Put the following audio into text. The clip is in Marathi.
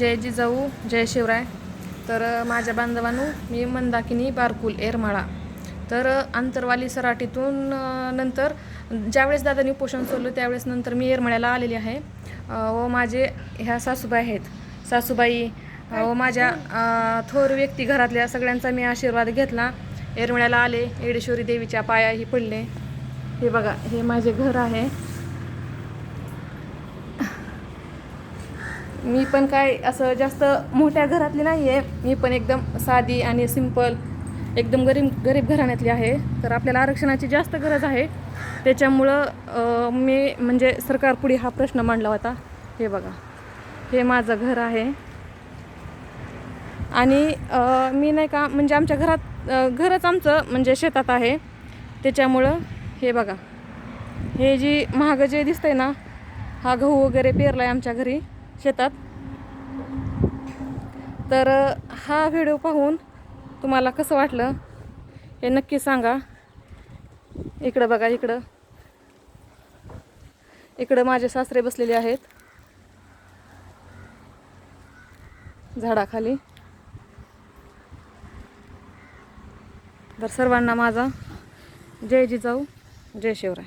जय जिजाऊ जय शिवराय. तर माझ्या बांधवांनो, मी मंदाकिनी बारकुल येरमाळा. तर आंतरवाली सराटीतून नंतर ज्यावेळेस दादांनी उपोषण सोडलं त्यावेळेस नंतर मी येरमाळ्याला आलेली आहे. व माझे ह्या सासूबाई आहेत. सासूबाई व माझ्या थोर व्यक्ती घरातल्या सगळ्यांचा मी आशीर्वाद घेतला. येरमाळ्याला आले, येडेश्वरी देवीच्या पायाही पडले. हे बघा, हे माझे घर आहे. मी पण काय असं जास्त मोठ्या घरातली नाही आहे. मी पण एकदम साधी आणि सिंपल, एकदम गरीब घराण्यातली आहे. तर आपल्याला आरक्षणाची जास्त गरज आहे. त्याच्यामुळं मी म्हणजे सरकारपुढे हा प्रश्न मांडला होता. हे बघा, हे माझं घर आहे. आणि मी नाही का म्हणजे आमच्या घरच आमचं म्हणजे शेतात आहे. त्याच्यामुळं हे बघा, हे जी महाग जे दिसतंय ना, हा गहू वगैरे पेरला आहे आमच्या घरी शेतात. तर हा व्हिडिओ पाहून तुम्हाला कसं वाटलं हे नक्की सांगा. इकडं बघा, इकडं माझे सासरे बसलेले आहेत झाडाखाली. तर सर्वांना माझा जय जिजाऊ जय शिवराय.